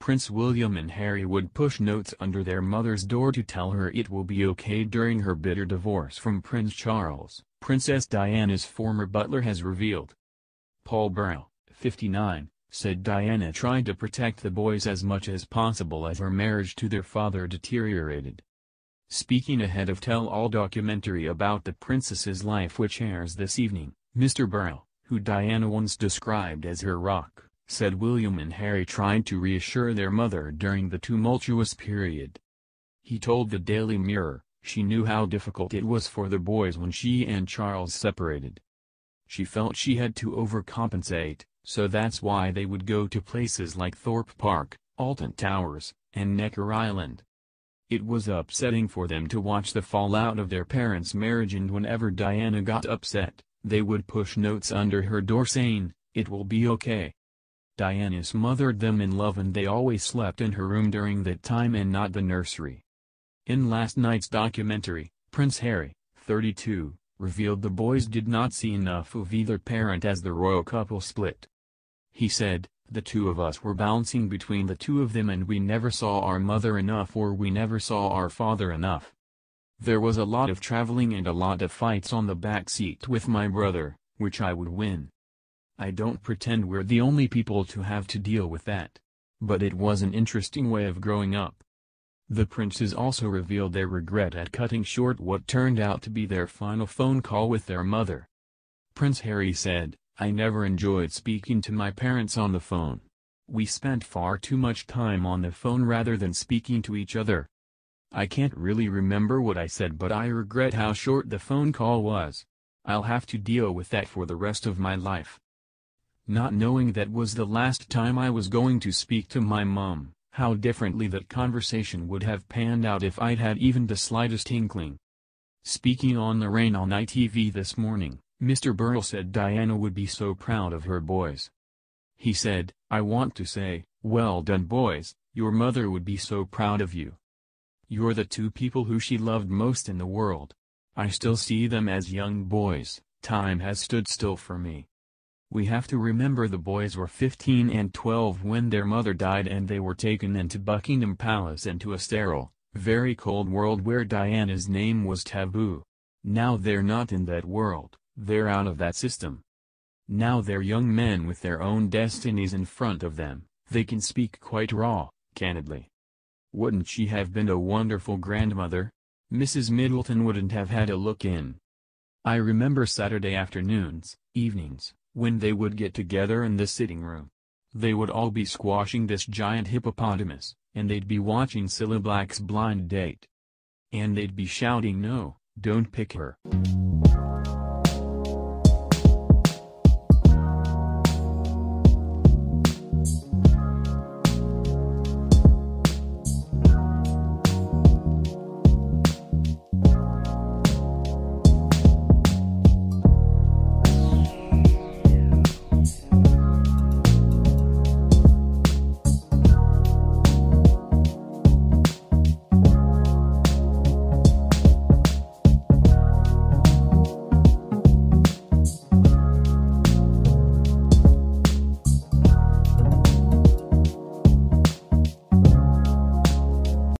Prince William and Harry would push notes under their mother's door to tell her it will be okay during her bitter divorce from Prince Charles, Princess Diana's former butler has revealed. Paul Burrell, 59, said Diana tried to protect the boys as much as possible as her marriage to their father deteriorated. Speaking ahead of tell-all documentary about the princess's life which airs this evening, Mr. Burrell, who Diana once described as her rock, said William and Harry tried to reassure their mother during the tumultuous period. He told the Daily Mirror, she knew how difficult it was for the boys when she and Charles separated. She felt she had to overcompensate, so that's why they would go to places like Thorpe Park, Alton Towers, and Necker Island. It was upsetting for them to watch the fallout of their parents' marriage, and whenever Diana got upset, they would push notes under her door saying, "It will be okay." Diana smothered them in love and they always slept in her room during that time and not the nursery. In last night's documentary, Prince Harry, 32, revealed the boys did not see enough of either parent as the royal couple split. He said, "The two of us were bouncing between the two of them and we never saw our mother enough or we never saw our father enough. There was a lot of traveling and a lot of fights on the back seat with my brother, which I would win. I don't pretend we're the only people to have to deal with that. But it was an interesting way of growing up." The princes also revealed their regret at cutting short what turned out to be their final phone call with their mother. Prince Harry said, "I never enjoyed speaking to my parents on the phone. We spent far too much time on the phone rather than speaking to each other. I can't really remember what I said, but I regret how short the phone call was. I'll have to deal with that for the rest of my life. Not knowing that was the last time I was going to speak to my mom, how differently that conversation would have panned out if I'd had even the slightest inkling." Speaking on the Rain on ITV this morning, Mr. Burrell said Diana would be so proud of her boys. He said, "I want to say, well done boys, your mother would be so proud of you. You're the two people who she loved most in the world. I still see them as young boys, time has stood still for me. We have to remember the boys were 15 and 12 when their mother died and they were taken into Buckingham Palace and to a sterile, very cold world where Diana's name was taboo. Now they're not in that world, they're out of that system. Now they're young men with their own destinies in front of them, they can speak quite raw, candidly. Wouldn't she have been a wonderful grandmother? Mrs. Middleton wouldn't have had a look in. I remember Saturday afternoons, evenings, when they would get together in the sitting room. They would all be squashing this giant hippopotamus, and they'd be watching Cilla Black's Blind Date. And they'd be shouting, 'No, don't pick her.'"